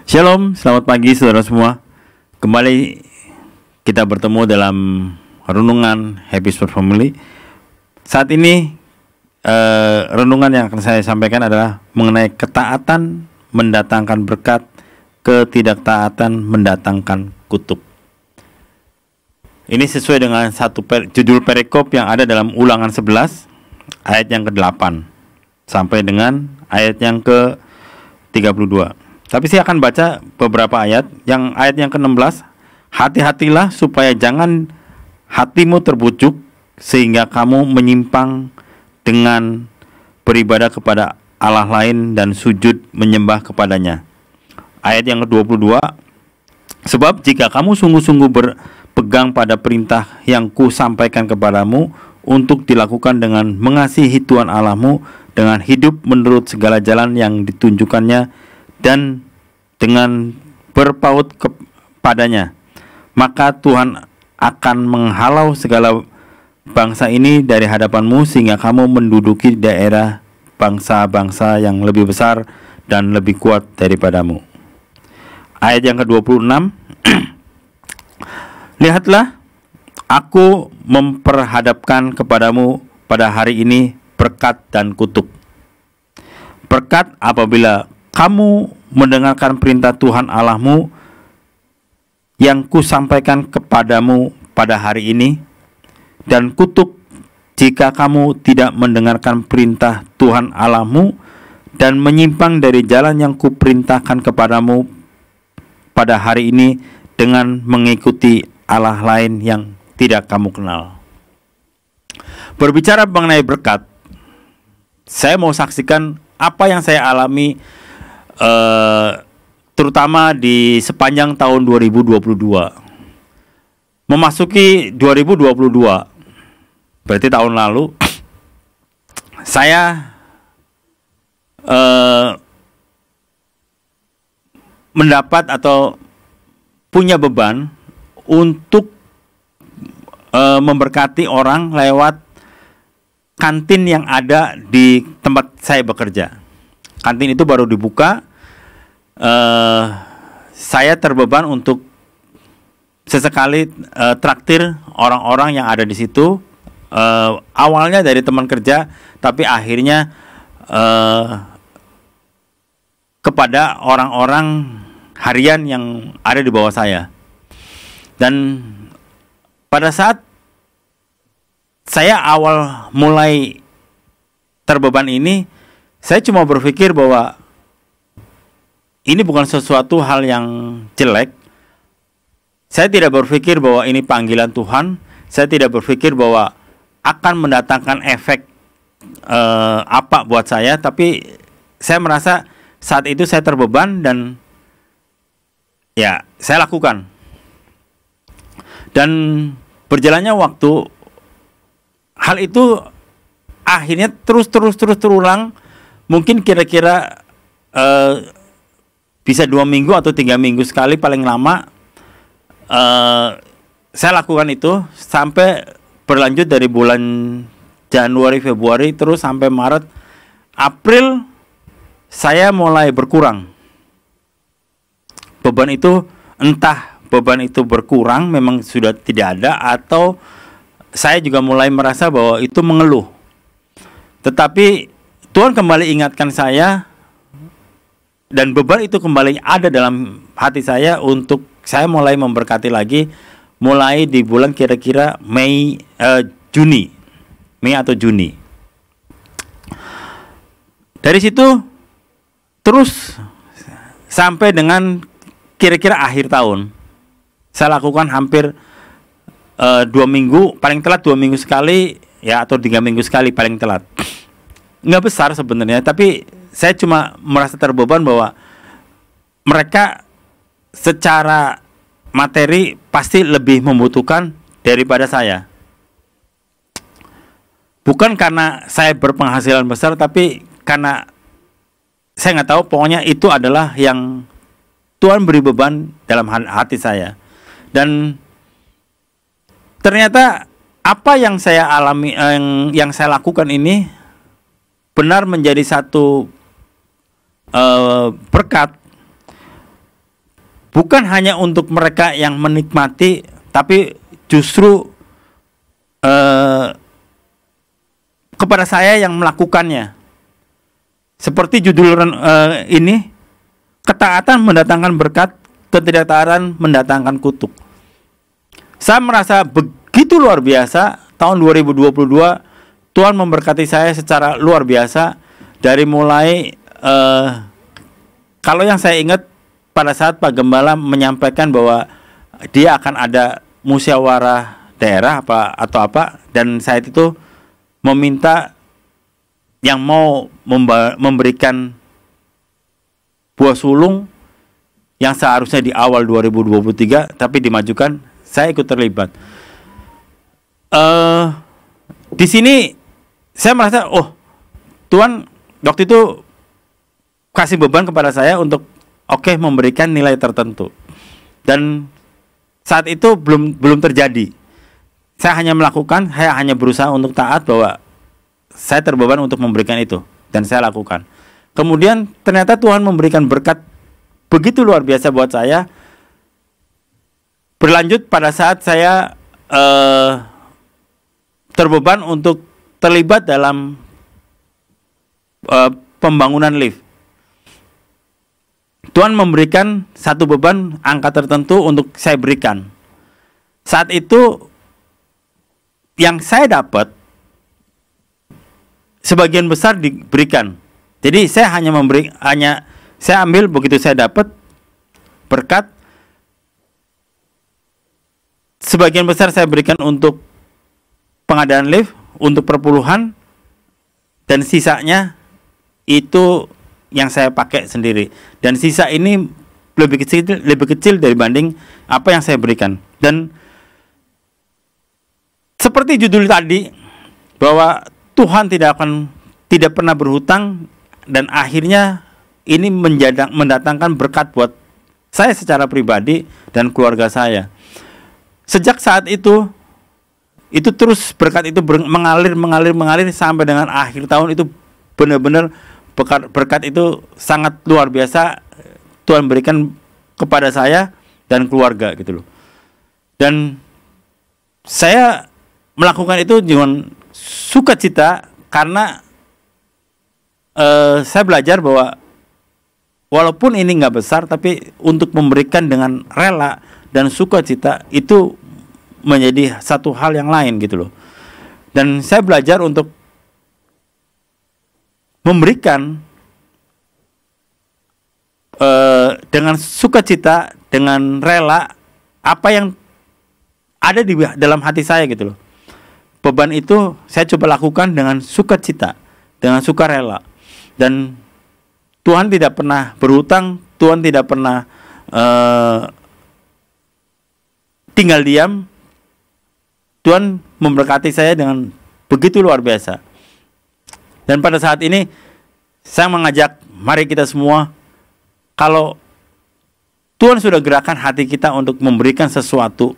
Shalom, selamat pagi saudara semua. Kembali kita bertemu dalam renungan Happy Sport Family. Saat ini renungan yang akan saya sampaikan adalah mengenai ketaatan mendatangkan berkat, ketidaktaatan mendatangkan kutuk. Ini sesuai dengan judul perikop yang ada dalam Ulangan 11 ayat yang ke-8 sampai dengan ayat yang ke-32. Tapi saya akan baca beberapa ayat. Ayat yang ke-16, hati-hatilah supaya jangan hatimu terbujuk sehingga kamu menyimpang dengan beribadah kepada Allah lain dan sujud menyembah kepadanya. Ayat yang ke-22, sebab jika kamu sungguh-sungguh berpegang pada perintah yang ku sampaikan kepadamu untuk dilakukan dengan mengasihi Tuhan Allahmu, dengan hidup menurut segala jalan yang ditunjukkannya dan dengan berpaut kepadanya, maka Tuhan akan menghalau segala bangsa ini dari hadapanmu sehingga kamu menduduki daerah bangsa-bangsa yang lebih besar dan lebih kuat daripadamu. Ayat yang ke-26, lihatlah, aku memperhadapkan kepadamu pada hari ini berkat dan kutuk. Berkat apabila kamu mendengarkan perintah Tuhan Allahmu yang kusampaikan kepadamu pada hari ini, dan kutuk jika kamu tidak mendengarkan perintah Tuhan Allahmu dan menyimpang dari jalan yang kuperintahkan kepadamu pada hari ini dengan mengikuti Allah lain yang tidak kamu kenal. Berbicara mengenai berkat, saya mau saksikan apa yang saya alami terutama di sepanjang tahun 2022. Memasuki 2022, berarti tahun lalu, saya mendapat atau punya beban untuk memberkati orang lewat kantin yang ada di tempat saya bekerja. Kantin itu baru dibuka. Saya terbeban untuk sesekali traktir orang-orang yang ada di situ. Awalnya dari teman kerja, tapi akhirnya kepada orang-orang harian yang ada di bawah saya. Dan pada saat saya awal mulai terbeban ini, saya cuma berpikir bahwa ini bukan sesuatu hal yang jelek. Saya tidak berpikir bahwa ini panggilan Tuhan. Saya tidak berpikir bahwa akan mendatangkan efek apa buat saya. Tapi saya merasa saat itu saya terbeban dan ya saya lakukan. Dan berjalannya waktu, hal itu akhirnya terus terulang. Mungkin kira-kira bisa 2 minggu atau 3 minggu sekali paling lama. Saya lakukan itu sampai berlanjut dari bulan Januari, Februari, terus sampai Maret, April, saya mulai berkurang. Beban itu, entah beban itu berkurang, memang sudah tidak ada, atau saya juga mulai merasa bahwa itu mengeluh. Tetapi Tuhan kembali ingatkan saya, dan beban itu kembali ada dalam hati saya untuk saya mulai memberkati lagi, mulai di bulan kira-kira Mei atau Juni. Dari situ terus sampai dengan kira-kira akhir tahun, saya lakukan hampir 2 minggu, paling telat 2 minggu sekali, ya, atau 3 minggu sekali paling telat. Nggak besar sebenarnya, tapi saya cuma merasa terbeban bahwa mereka secara materi pasti lebih membutuhkan daripada saya. Bukan karena saya berpenghasilan besar, tapi karena saya nggak tahu, pokoknya itu adalah yang Tuhan beri beban dalam hati saya. Dan ternyata apa yang saya alami, yang saya lakukan ini benar menjadi satu berkat bukan hanya untuk mereka yang menikmati, tapi justru kepada saya yang melakukannya. Seperti judul ini, ketaatan mendatangkan berkat, ketidaktaatan mendatangkan kutuk. Saya merasa begitu luar biasa. Tahun 2022 Tuhan memberkati saya secara luar biasa. Dari mulai kalau yang saya ingat pada saat Pak Gembala menyampaikan bahwa dia akan ada musyawarah daerah atau apa, dan saya itu meminta yang mau memberikan buah sulung yang seharusnya di awal 2023 tapi dimajukan, saya ikut terlibat. Di sini saya merasa, oh, Tuhan waktu itu kasih beban kepada saya untuk memberikan nilai tertentu, dan saat itu belum terjadi. Saya hanya melakukan, saya hanya berusaha untuk taat bahwa saya terbeban untuk memberikan itu, dan saya lakukan. Kemudian ternyata Tuhan memberikan berkat begitu luar biasa buat saya. Berlanjut pada saat saya terbeban untuk terlibat dalam pembangunan lift. Tuhan memberikan satu beban angka tertentu untuk saya berikan. Saat itu yang saya dapat sebagian besar diberikan. Jadi saya saya ambil begitu saya dapat berkat, sebagian besar saya berikan untuk pengadaan lift, untuk perpuluhan, dan sisanya itu yang saya pakai sendiri. Dan sisa ini lebih kecil dibanding apa yang saya berikan. Dan seperti judul tadi, bahwa Tuhan tidak pernah berhutang, dan akhirnya ini mendatangkan berkat buat saya secara pribadi dan keluarga saya. Sejak saat itu terus berkat itu mengalir sampai dengan akhir tahun. Itu benar-benar berkat itu sangat luar biasa Tuhan berikan kepada saya dan keluarga gitu loh. Dan saya melakukan itu dengan sukacita, karena saya belajar bahwa walaupun ini nggak besar, tapi untuk memberikan dengan rela dan sukacita itu menjadi satu hal yang lain gitu loh. Dan saya belajar untuk memberikan dengan sukacita, dengan rela apa yang ada di dalam hati saya gitu loh. Beban itu saya coba lakukan dengan sukacita, dengan sukarela. Dan Tuhan tidak pernah berhutang, Tuhan tidak pernah tinggal diam. Tuhan memberkati saya dengan begitu luar biasa. Dan pada saat ini saya mengajak mari kita semua, kalau Tuhan sudah gerakan hati kita untuk memberikan sesuatu,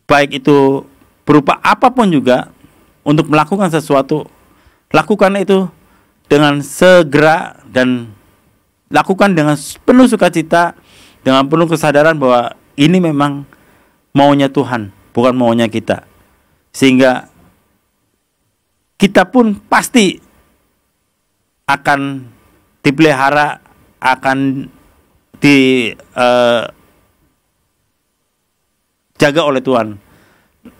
baik itu berupa apapun juga, untuk melakukan sesuatu, lakukan itu dengan segera dan lakukan dengan penuh sukacita, dengan penuh kesadaran bahwa ini memang maunya Tuhan, bukan maunya kita. Sehingga kita pun pasti akan dipelihara, akan dijaga oleh Tuhan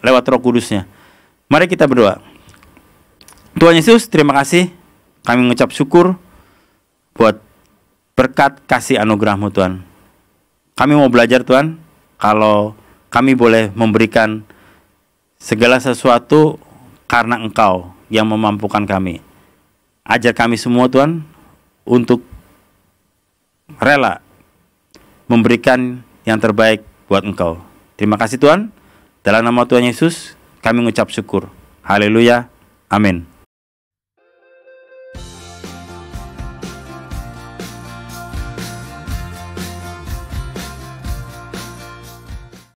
lewat Roh Kudusnya. Mari kita berdoa. Tuhan Yesus, terima kasih. Kami mengucap syukur buat berkat kasih anugerah-Mu Tuhan. Kami mau belajar Tuhan, kalau kami boleh memberikan segala sesuatu karena Engkau yang memampukan kami. Ajar kami semua Tuhan untuk rela memberikan yang terbaik buat Engkau. Terima kasih Tuhan. Dalam nama Tuhan Yesus kami mengucap syukur. Haleluya. Amin.